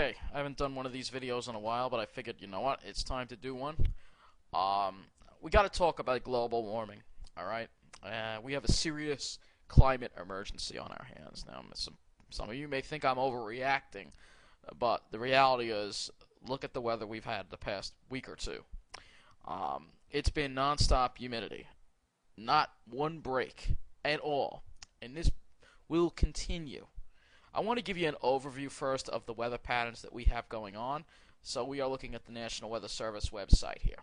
Okay, I haven't done one of these videos in a while, but I figured, you know what, it's time to do one. We got to talk about global warming, alright? We have a serious climate emergency on our hands now. Some of you may think I'm overreacting, but the reality is, look at the weather we've had the past week or two. It's been nonstop humidity, not one break at all, and this will continue. I want to give you an overview first of the weather patterns that we have going on. So we are looking at the National Weather Service website here.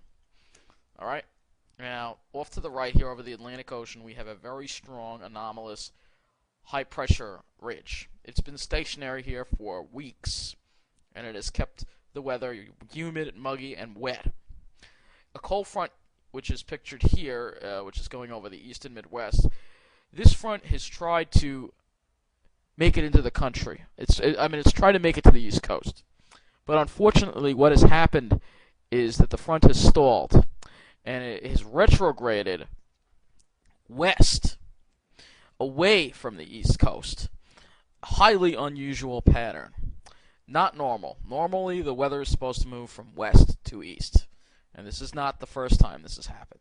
Alright, now off to the right here over the Atlantic Ocean, we have a very strong anomalous high pressure ridge. It's been stationary here for weeks, and it has kept the weather humid, muggy, and wet. A cold front, which is pictured here, which is going over the eastern Midwest, this front has tried to make it into the country. It's tried to make it to the East Coast. But unfortunately, what has happened is that the front has stalled, and it has retrograded west, away from the East Coast. A highly unusual pattern. Not normal. Normally, the weather is supposed to move from west to east. And this is not the first time this has happened.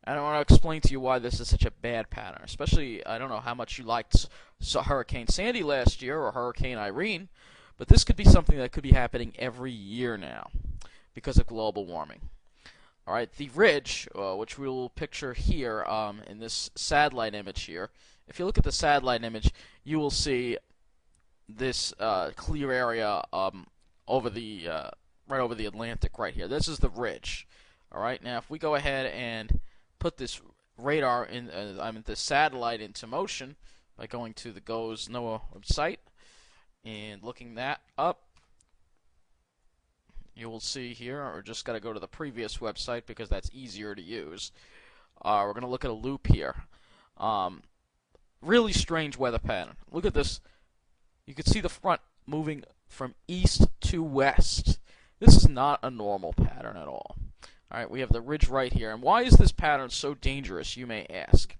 And I want to explain to you why this is such a bad pattern. Especially, I don't know how much you liked Hurricane Sandy last year or Hurricane Irene, but this could be something that could be happening every year now because of global warming. All right, the ridge, which we will picture here in this satellite image here. If you look at the satellite image, you will see this clear area over the right over the Atlantic right here. This is the ridge. All right, now if we go ahead and put this radar in, this satellite into motion by going to the GOES NOAA website and looking that up. You will see here, or just got to go to the previous website because that's easier to use. We're going to look at a loop here. Really strange weather pattern. Look at this. You can see the front moving from east to west. This is not a normal pattern at all. Alright, we have the ridge right here. And why is this pattern so dangerous, you may ask?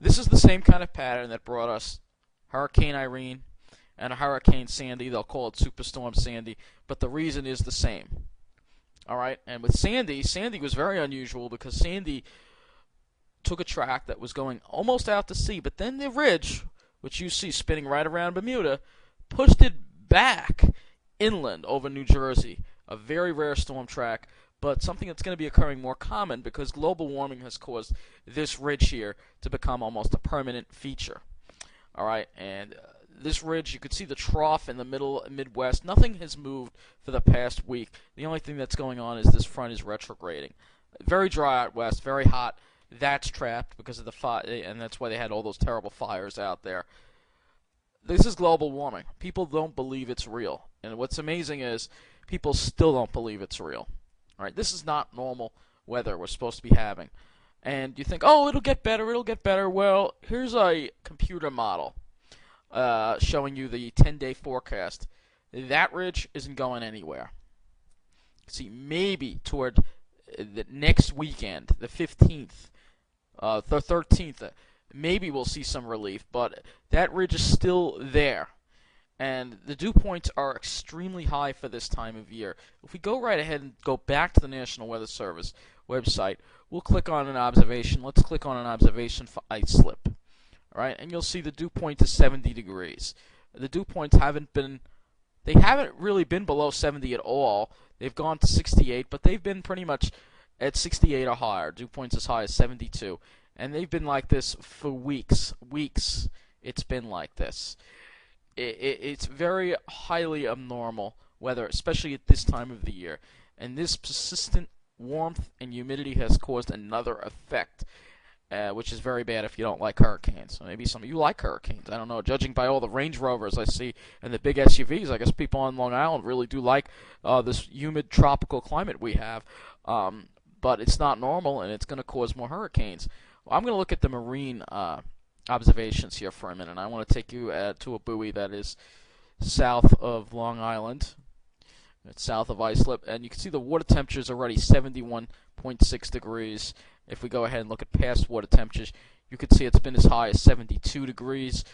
This is the same kind of pattern that brought us Hurricane Irene and Hurricane Sandy. They'll call it Superstorm Sandy, but the reason is the same. Alright, and with Sandy was very unusual because Sandy took a track that was going almost out to sea, but then the ridge, which you see spinning right around Bermuda, pushed it back inland over New Jersey. A very rare storm track, but something that's going to be occurring more common because global warming has caused this ridge here to become almost a permanent feature. Alright, and this ridge, you can see the trough in the middle Midwest. Nothing has moved for the past week. The only thing that's going on is this front is retrograding. Very dry out west, very hot. That's trapped because of the fire, and that's why they had all those terrible fires out there. This is global warming. People don't believe it's real. And what's amazing is people still don't believe it's real. All right, this is not normal weather we're supposed to be having. And you think, oh, it'll get better, it'll get better. Well, here's a computer model showing you the 10-day forecast. That ridge isn't going anywhere. See, maybe toward the next weekend, the 15th, the 13th, maybe we'll see some relief, but that ridge is still there. And the dew points are extremely high for this time of year. If we go right ahead and go back to the National Weather Service website, we'll click on an observation. Let's click on an observation for ice slip. All right, and you'll see the dew point is 70 degrees. The dew points haven't really been below 70 at all. They've gone to 68, but they've been pretty much at 68 or higher. Dew points as high as 72. And they've been like this for weeks. Weeks it's been like this. It's very highly abnormal weather, especially at this time of the year. And this persistent warmth and humidity has caused another effect, which is very bad if you don't like hurricanes. So maybe some of you like hurricanes. I don't know. Judging by all the Range Rovers I see and the big SUVs, I guess people on Long Island really do like this humid tropical climate we have. But it's not normal, and it's going to cause more hurricanes. Well, I'm going to look at the marine observations here for a minute. I want to take you to a buoy that is south of Long Island. It's south of Islip, and you can see the water temperature is already 71.6 degrees. If we go ahead and look at past water temperatures, you can see it's been as high as 72 degrees.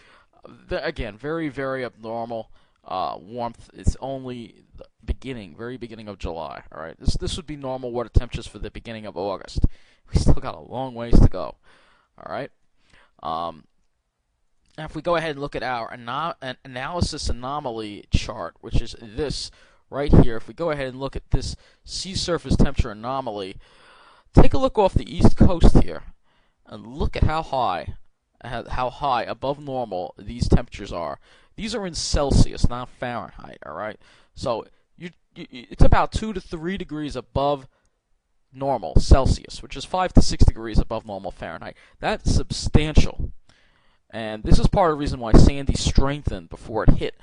Again, very, very abnormal. warmth is only the beginning, very beginning of July. All right, this would be normal water temperatures for the beginning of August. We still got a long ways to go. All right. Now if we go ahead and look at our analysis anomaly chart, which is this right here, if we go ahead and look at this sea surface temperature anomaly, take a look off the east coast here, and look at how high above normal these temperatures are. These are in Celsius, not Fahrenheit. All right, so it's about 2 to 3 degrees above normal Celsius, which is 5 to 6 degrees above normal Fahrenheit. That's substantial. And this is part of the reason why Sandy strengthened before it hit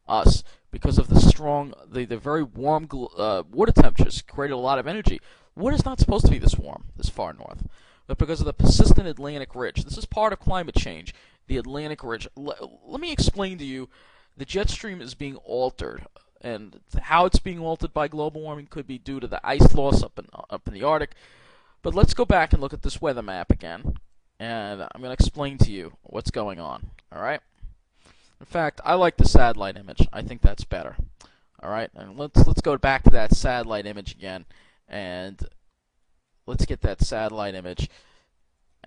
us, because of the very warm water temperatures created a lot of energy. Water's not supposed to be this warm, this far north, but because of the persistent Atlantic ridge. This is part of climate change, the Atlantic ridge. Let me explain to you, the jet stream is being altered, and how it's being altered by global warming could be due to the ice loss up in the Arctic. But let's go back and look at this weather map again, and I'm going to explain to you what's going on. All right. In fact, I like the satellite image. I think that's better. All right, and let's go back to that satellite image again, and let's get that satellite image,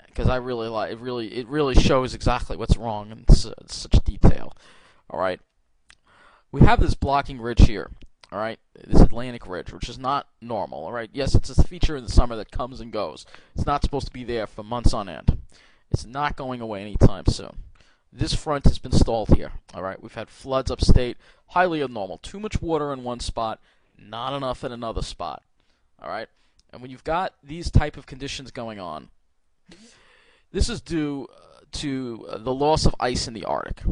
because I really like it. It really shows exactly what's wrong in such detail. All right, we have this blocking ridge here. All right, this Atlantic ridge, which is not normal. All right, yes, it's a feature in the summer that comes and goes. It's not supposed to be there for months on end. It's not going away anytime soon. This front has been stalled here. All right, we've had floods upstate, highly abnormal. Too much water in one spot, not enough in another spot. All right, and when you've got these type of conditions going on, this is due to the loss of ice in the Arctic.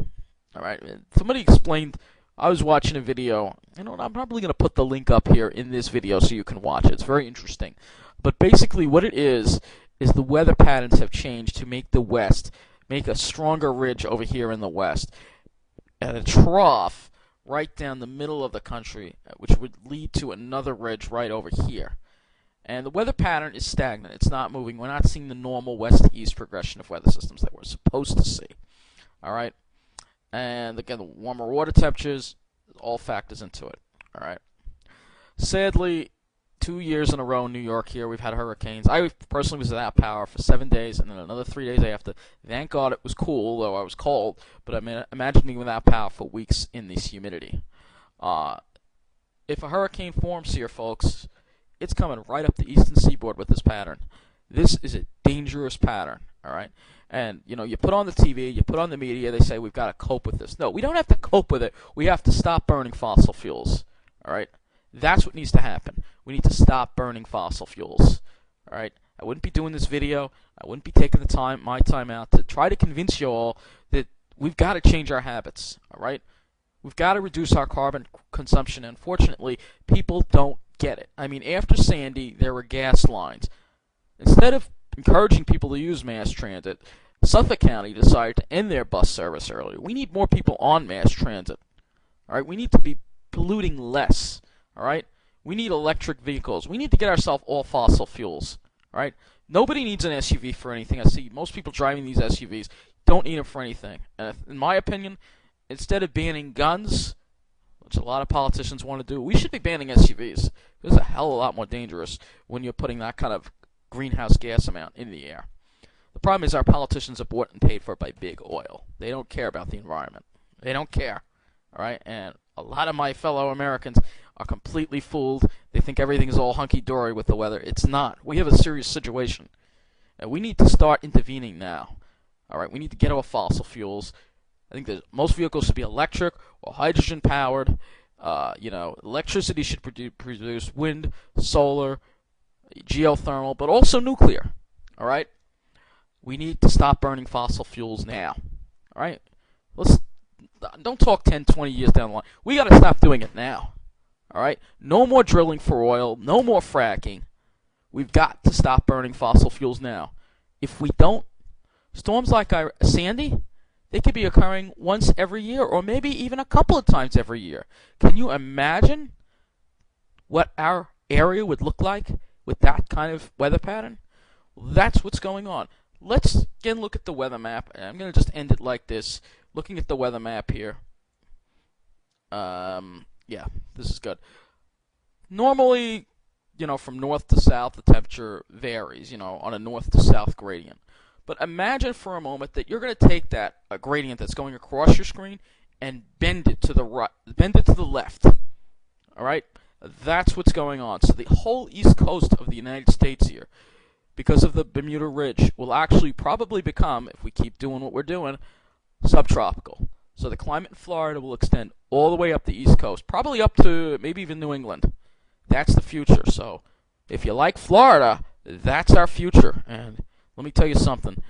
All right, somebody explained. I was watching a video. You know, I'm probably going to put the link up here in this video so you can watch it. It's very interesting. But basically, what it is the weather patterns have changed to make the West make a stronger ridge over here in the west, and a trough right down the middle of the country, which would lead to another ridge right over here. And the weather pattern is stagnant. It's not moving. We're not seeing the normal west-to-east progression of weather systems that we're supposed to see. All right? And again, the warmer water temperatures, all factors into it. All right? Sadly, 2 years in a row in New York here, we've had hurricanes. I personally was without power for 7 days, and then another 3 days after. Thank God it was cool, though I was cold, but imagine being without power for weeks in this humidity. If a hurricane forms here, folks, it's coming right up the eastern seaboard with this pattern. This is a dangerous pattern, all right? And, you know, you put on the TV, you put on the media, they say we've got to cope with this. No, we don't have to cope with it. We have to stop burning fossil fuels, all right? That's what needs to happen. We need to stop burning fossil fuels. All right? I wouldn't be doing this video. I wouldn't be taking my time out to try to convince you all that we've got to change our habits. All right? We've got to reduce our carbon consumption. Unfortunately, people don't get it. I mean, after Sandy, there were gas lines. Instead of encouraging people to use mass transit, Suffolk County decided to end their bus service earlier. We need more people on mass transit. All right? We need to be polluting less. All right? We need electric vehicles. We need to get ourselves all fossil fuels. All right? Nobody needs an SUV for anything. I see most people driving these SUVs don't need them for anything. And in my opinion, instead of banning guns, which a lot of politicians want to do, we should be banning SUVs. It's a hell of a lot more dangerous when you're putting that kind of greenhouse gas amount in the air. The problem is our politicians are bought and paid for by big oil. They don't care about the environment. They don't care. All right? And a lot of my fellow Americans are completely fooled. They think everything is all hunky-dory with the weather. It's not. We have a serious situation. And we need to start intervening now. All right? We need to get off fossil fuels. I think that most vehicles should be electric or hydrogen-powered. Electricity should produce wind, solar, geothermal, but also nuclear. All right? We need to stop burning fossil fuels now. All right? Don't talk 10, 20 years down the line. We got to stop doing it now. All right? No more drilling for oil. No more fracking. We've got to stop burning fossil fuels now. If we don't, storms like Sandy, they could be occurring once every year or maybe even a couple of times every year. Can you imagine what our area would look like with that kind of weather pattern? Well, that's what's going on. Let's again look at the weather map. And I'm going to just end it like this. Looking at the weather map here. Yeah, this is good. Normally, from north to south, the temperature varies, on a north to south gradient. But imagine for a moment that you're going to take that gradient that's going across your screen and bend it to the right, bend it to the left. All right, that's what's going on. So the whole east coast of the United States here, because of the Bermuda Ridge, will actually probably become, if we keep doing what we're doing, subtropical. So the climate in Florida will extend all the way up the east coast, probably up to maybe even New England. That's the future. So if you like Florida, that's our future. And let me tell you something,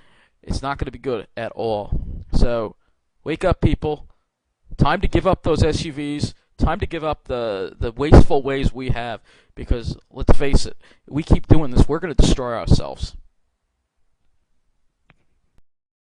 it's not going to be good at all. So wake up, people. Time to give up those SUVs. Time to give up the wasteful ways we have, because let's face it, we keep doing this, we're going to destroy ourselves.